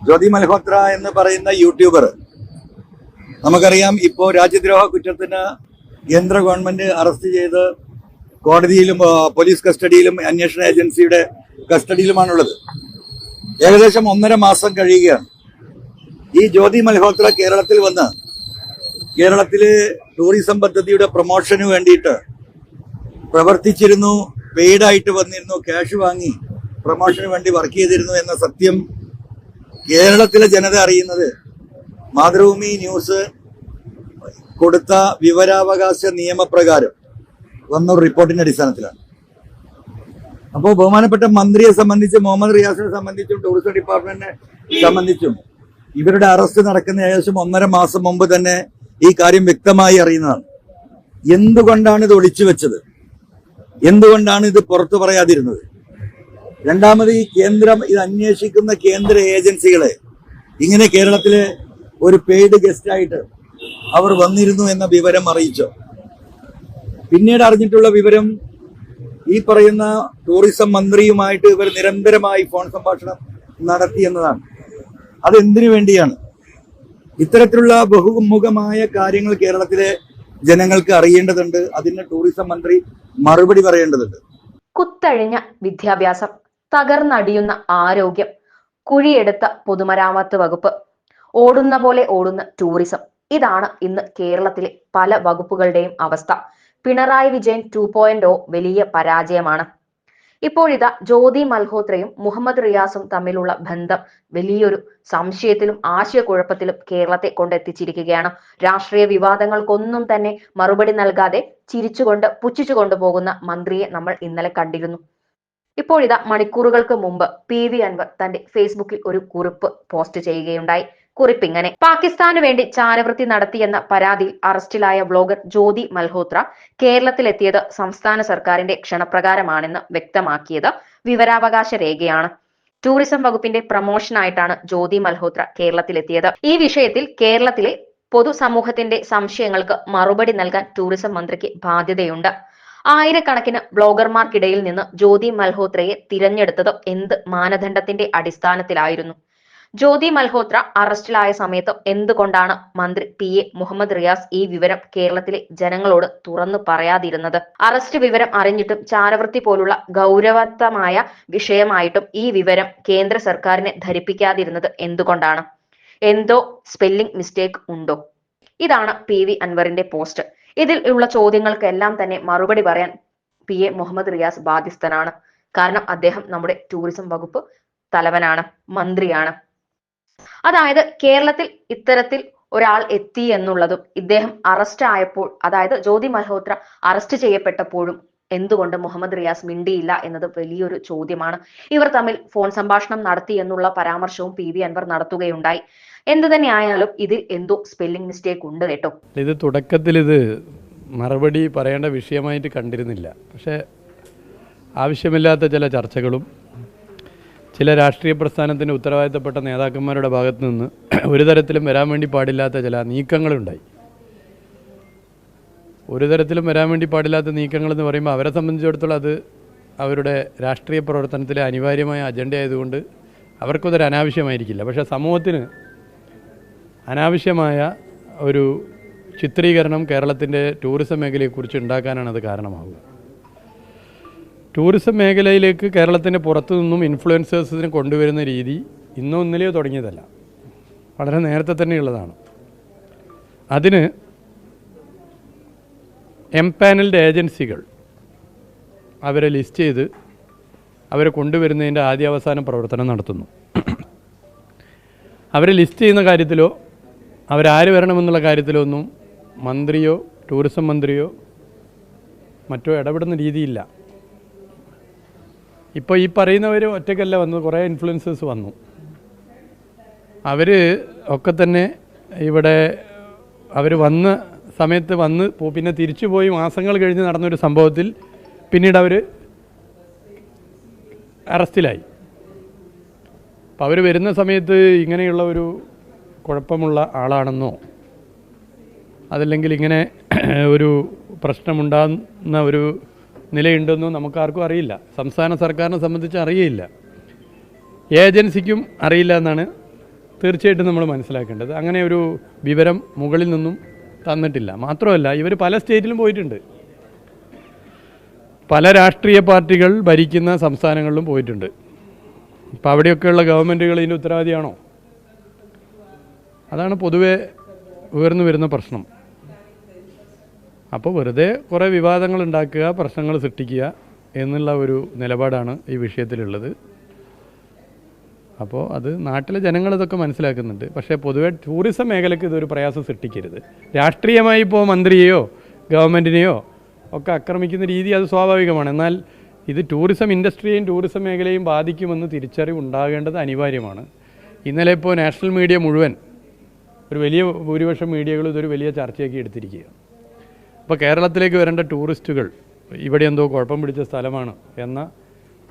ജ്യോതി മൽഹോത്ര എന്ന് പറയുന്ന യൂട്യൂബർ, നമുക്കറിയാം, ഇപ്പോൾ രാജ്യദ്രോഹ കുറ്റത്തിന് കേന്ദ്ര ഗവൺമെന്റ് അറസ്റ്റ് ചെയ്ത് കോടതിയിലും പോലീസ് കസ്റ്റഡിയിലും അന്വേഷണ ഏജൻസിയുടെ കസ്റ്റഡിയിലുമാണുള്ളത്. ഏകദേശം 1.5 മാസം കഴിയുകയാണ്. ഈ ജ്യോതി മൽഹോത്ര കേരളത്തിൽ വന്ന് കേരളത്തിലെ ടൂറിസം പദ്ധതിയുടെ പ്രൊമോഷന് വേണ്ടിയിട്ട് പ്രവർത്തിച്ചിരുന്നു, പെയ്ഡായിട്ട് വന്നിരുന്നു, ക്യാഷ് വാങ്ങി പ്രൊമോഷന് വേണ്ടി വർക്ക് ചെയ്തിരുന്നു എന്ന സത്യം കേരളത്തിലെ ജനത അറിയുന്നത് മാതൃഭൂമി ന്യൂസ് കൊടുത്ത വിവരാവകാശ നിയമപ്രകാരം വന്ന റിപ്പോർട്ടിന്റെ അടിസ്ഥാനത്തിലാണ്. അപ്പോൾ ബഹുമാനപ്പെട്ട മന്ത്രിയെ സംബന്ധിച്ച്, മുഹമ്മദ് റിയാസിനെ സംബന്ധിച്ചും ടൂറിസം ഡിപ്പാർട്ട്മെന്റിനെ സംബന്ധിച്ചും ഇവരുടെ അറസ്റ്റ് നടക്കുന്ന ഏകദേശം 1.5 മാസം മുമ്പ് തന്നെ ഈ കാര്യം വ്യക്തമായി അറിയുന്നതാണ്. എന്തുകൊണ്ടാണ് ഇത് ഒളിച്ചു വെച്ചത്? എന്തുകൊണ്ടാണ് ഇത് പുറത്തു പറയാതിരുന്നത്? രണ്ടാമത്, ഈ കേന്ദ്രം ഇത് അന്വേഷിക്കുന്ന കേന്ദ്ര ഏജൻസികളെ ഇങ്ങനെ കേരളത്തിലെ ഒരു പെയ്ഡ് ഗസ്റ്റായിട്ട് അവർ വന്നിരുന്നു എന്ന വിവരം അറിയിച്ചോ? പിന്നീട് അറിഞ്ഞിട്ടുള്ള വിവരം, ഈ പറയുന്ന ടൂറിസം മന്ത്രിയുമായിട്ട് ഇവർ നിരന്തരമായി ഫോൺ സംഭാഷണം നടത്തി എന്നതാണ്. അതെന്തിനു വേണ്ടിയാണ്? ഇത്തരത്തിലുള്ള ബഹുമുഖമായ കാര്യങ്ങൾ കേരളത്തിലെ ജനങ്ങൾക്ക് അറിയേണ്ടതുണ്ട്. അതിന് ടൂറിസം മന്ത്രി മറുപടി പറയേണ്ടതുണ്ട്. കുത്തഴിഞ്ഞ വിദ്യാഭ്യാസം, തകർന്നടിയുന്ന ആരോഗ്യം, കുഴിയെടുത്ത പൊതുമരാമത്ത് വകുപ്പ്, ഓടുന്ന പോലെ ഓടുന്ന ടൂറിസം, ഇതാണ് ഇന്ന് കേരളത്തിലെ പല വകുപ്പുകളുടെയും അവസ്ഥ. പിണറായി വിജയൻ 2.0 വലിയ പരാജയമാണ്. ഇപ്പോഴിതാ ജ്യോതി മൽഹോത്രയും മുഹമ്മദ് റിയാസും തമ്മിലുള്ള ബന്ധം വലിയൊരു സംശയത്തിലും ആശയക്കുഴപ്പത്തിലും കേരളത്തെ കൊണ്ടെത്തിച്ചിരിക്കുകയാണ്. രാഷ്ട്രീയ വിവാദങ്ങൾക്കൊന്നും തന്നെ മറുപടി നൽകാതെ ചിരിച്ചുകൊണ്ട് പുച്ഛിച്ചുകൊണ്ട് പോകുന്ന മന്ത്രിയെ നമ്മൾ ഇന്നലെ കണ്ടിരുന്നു. ഇപ്പോഴിതാ മണിക്കൂറുകൾക്ക് മുമ്പ് PV അൻവർ തന്റെ ഫേസ്ബുക്കിൽ ഒരു കുറിപ്പ് പോസ്റ്റ് ചെയ്യുകയുണ്ടായി. കുറിപ്പിങ്ങനെ: പാകിസ്ഥാന് വേണ്ടി ചാരവൃത്തി നടത്തിയെന്ന പരാതിയിൽ അറസ്റ്റിലായ ബ്ലോഗർ ജ്യോതി മൽഹോത്ര കേരളത്തിലെത്തിയത് സംസ്ഥാന സർക്കാരിന്റെ ക്ഷണപ്രകാരമാണെന്ന് വ്യക്തമാക്കിയത് വിവരാവകാശ രേഖയാണ്. ടൂറിസം വകുപ്പിന്റെ പ്രമോഷനായിട്ടാണ് ജ്യോതി മൽഹോത്ര കേരളത്തിലെത്തിയത്. ഈ വിഷയത്തിൽ കേരളത്തിലെ പൊതുസമൂഹത്തിന്റെ സംശയങ്ങൾക്ക് മറുപടി നൽകാൻ ടൂറിസം മന്ത്രിക്ക് ബാധ്യതയുണ്ട്. ആയിരക്കണക്കിന് ബ്ലോഗർമാർക്കിടയിൽ നിന്ന് ജ്യോതി മൽഹോത്രയെ തിരഞ്ഞെടുത്തത് എന്ത് മാനദണ്ഡത്തിന്റെ അടിസ്ഥാനത്തിലായിരുന്നു? ജ്യോതി മൽഹോത്ര അറസ്റ്റിലായ സമയത്ത് എന്തുകൊണ്ടാണ് മന്ത്രി PA മുഹമ്മദ് റിയാസ് ഈ വിവരം കേരളത്തിലെ ജനങ്ങളോട് തുറന്നു പറയാതിരുന്നത്? അറസ്റ്റ് വിവരം അറിഞ്ഞിട്ടും ചാരവൃത്തി പോലുള്ള ഗൗരവതമായ വിഷയമായിട്ടും ഈ വിവരം കേന്ദ്ര സർക്കാരിനെ ധരിപ്പിക്കാതിരുന്നത് എന്തുകൊണ്ടാണ്? എന്തോ സ്പെല്ലിംഗ് മിസ്റ്റേക്ക് ഉണ്ടോ? ഇതാണ് PV അൻവറിന്റെ പോസ്റ്റ്. ഇതിൽ ഉള്ള ചോദ്യങ്ങൾക്കെല്ലാം തന്നെ മറുപടി പറയാൻ PA മുഹമ്മദ് റിയാസ് ബാധ്യസ്ഥനാണ്. കാരണം അദ്ദേഹം നമ്മുടെ ടൂറിസം വകുപ്പ് തലവനാണ്, മന്ത്രിയാണ്. അതായത് കേരളത്തിൽ ഇത്തരത്തിൽ ഒരാൾ എത്തി എന്നുള്ളതും ഇദ്ദേഹം അറസ്റ്റ് ആയപ്പോൾ, അതായത് ജ്യോതി മൽഹോത്ര അറസ്റ്റ് ചെയ്യപ്പെട്ടപ്പോഴും എന്തുകൊണ്ട് മുഹമ്മദ് റിയാസ് മിണ്ടിയില്ല എന്നത് വലിയൊരു ചോദ്യമാണ്. ഇവർ തമ്മിൽ ഫോൺ സംഭാഷണം നടത്തി എന്നുള്ള പരാമർശവും PV അൻവർ നടത്തുകയുണ്ടായി. എന്തു തന്നെ ആയാലും ഇതിൽ എന്തോ സ്പെല്ലിംഗ് മിസ്റ്റേക്ക് ഉണ്ട് കേട്ടോ. ഇത് തുടക്കത്തിൽ ഇത് മറുപടി പറയേണ്ട വിഷയമായിട്ട് കണ്ടിരുന്നില്ല. പക്ഷേ ആവശ്യമില്ലാത്ത ചില ചർച്ചകളും ചില രാഷ്ട്രീയ പ്രസ്ഥാനത്തിന് ഉത്തരവാദിത്തപ്പെട്ട നേതാക്കന്മാരുടെ ഭാഗത്തു നിന്ന് ഒരു തരത്തിലും വരാൻ വേണ്ടി പാടില്ലാത്ത ചില നീക്കങ്ങളുണ്ടായി. ഒരു തരത്തിലും വരാൻ വേണ്ടി പാടില്ലാത്ത നീക്കങ്ങളെന്ന് പറയുമ്പോൾ അവരെ സംബന്ധിച്ചിടത്തോളം അത് അവരുടെ രാഷ്ട്രീയ പ്രവർത്തനത്തിലെ അനിവാര്യമായ അജണ്ട ആയതുകൊണ്ട് അവർക്കതൊരു അനാവശ്യമായിരിക്കില്ല. പക്ഷേ സമൂഹത്തിന് അനാവശ്യമായ ഒരു ചിത്രീകരണം കേരളത്തിൻ്റെ ടൂറിസം മേഖലയെക്കുറിച്ച് ഉണ്ടാക്കാനാണ് അത് കാരണമാവുക. ടൂറിസം മേഖലയിലേക്ക് കേരളത്തിൻ്റെ പുറത്തു നിന്നും ഇൻഫ്ലുവൻസേഴ്സിനെ കൊണ്ടുവരുന്ന രീതി ഇന്നോ ഇന്നലെയോ തുടങ്ങിയതല്ല, വളരെ നേരത്തെ തന്നെയുള്ളതാണ്. അതിന് എംപാനൽഡ് ഏജൻസികൾ അവരെ ലിസ്റ്റ് ചെയ്ത് അവരെ കൊണ്ടുവരുന്നതിൻ്റെ ആദ്യാവസാന പ്രവർത്തനം നടത്തുന്നു. അവരെ ലിസ്റ്റ് ചെയ്യുന്ന കാര്യത്തിലോ അവരാര് വരണമെന്നുള്ള കാര്യത്തിലോ ഒന്നും മന്ത്രിയോ ടൂറിസം മന്ത്രിയോ മറ്റോ ഇടപെടുന്ന രീതിയില്ല. ഇപ്പോൾ ഈ പറയുന്നവർ ഒറ്റയ്ക്കല്ല വന്നത്, കുറേ ഇൻഫ്ലുവൻസേഴ്സ് വന്നു. അവർ ഒക്കെ തന്നെ ഇവിടെ അവർ വന്ന സമയത്ത് വന്ന് പിന്നെ തിരിച്ചു പോയി മാസങ്ങൾ കഴിഞ്ഞ് നടന്നൊരു സംഭവത്തിൽ പിന്നീട് അവർ അറസ്റ്റിലായി. അപ്പോൾ അവർ വരുന്ന സമയത്ത് ഇങ്ങനെയുള്ള ഒരു കുഴപ്പമുള്ള ആളാണെന്നോ അതല്ലെങ്കിൽ ഇങ്ങനെ ഒരു പ്രശ്നമുണ്ടാകുന്ന ഒരു നിലയുണ്ടെന്നോ നമുക്കാർക്കും അറിയില്ല. സംസ്ഥാന സർക്കാരിനെ സംബന്ധിച്ച് അറിയില്ല, ഏജൻസിക്കും അറിയില്ല എന്നാണ് തീർച്ചയായിട്ടും നമ്മൾ മനസ്സിലാക്കേണ്ടത്. അങ്ങനെ ഒരു വിവരം മുകളിൽ നിന്നും തന്നിട്ടില്ല. മാത്രമല്ല, ഇവർ പല സ്റ്റേറ്റിലും പോയിട്ടുണ്ട്, പല രാഷ്ട്രീയ പാർട്ടികൾ ഭരിക്കുന്ന സംസ്ഥാനങ്ങളിലും പോയിട്ടുണ്ട്. ഇപ്പോൾ അവിടെയൊക്കെയുള്ള ഗവൺമെൻറ്റുകൾ ഇതിൻ്റെ ഉത്തരവാദിയാണോ? അതാണ് പൊതുവെ ഉയർന്നു വരുന്ന പ്രശ്നം. അപ്പോൾ വെറുതെ കുറേ വിവാദങ്ങൾ ഉണ്ടാക്കുക, പ്രശ്നങ്ങൾ സൃഷ്ടിക്കുക എന്നുള്ള ഒരു നിലപാടാണ് ഈ വിഷയത്തിലുള്ളത്. അപ്പോൾ അത് നാട്ടിലെ ജനങ്ങൾ ഇതൊക്കെ മനസ്സിലാക്കുന്നുണ്ട്. പക്ഷേ പൊതുവെ ടൂറിസം മേഖലയ്ക്ക് ഇതൊരു പ്രയാസം സൃഷ്ടിക്കരുത്. രാഷ്ട്രീയമായി ഇപ്പോൾ മന്ത്രിയെയോ ഗവൺമെൻറ്റിനെയോ ഒക്കെ ആക്രമിക്കുന്ന രീതി അത് സ്വാഭാവികമാണ്. എന്നാൽ ഇത് ടൂറിസം ഇൻഡസ്ട്രിയെയും ടൂറിസം മേഖലയെയും ബാധിക്കുമെന്ന് തിരിച്ചറിവ് ഉണ്ടാകേണ്ടത് അനിവാര്യമാണ്. ഇന്നലെ ഇപ്പോൾ നാഷണൽ മീഡിയ മുഴുവൻ, ഒരു വലിയ ഭൂരിപക്ഷം മീഡിയകൾ ഇതൊരു വലിയ ചർച്ചയാക്കി എടുത്തിരിക്കുകയാണ്. അപ്പോൾ കേരളത്തിലേക്ക് വരേണ്ട ടൂറിസ്റ്റുകൾ ഇവിടെ എന്തോ കുഴപ്പം പിടിച്ച സ്ഥലമാണ് എന്ന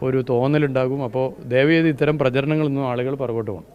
ഒരു തോന്നലുണ്ടാകും. അപ്പോൾ ദയവേത് ഇത്തരം പ്രചരണങ്ങളൊന്നും ആളുകൾ പുറകോട്ട് പോകും.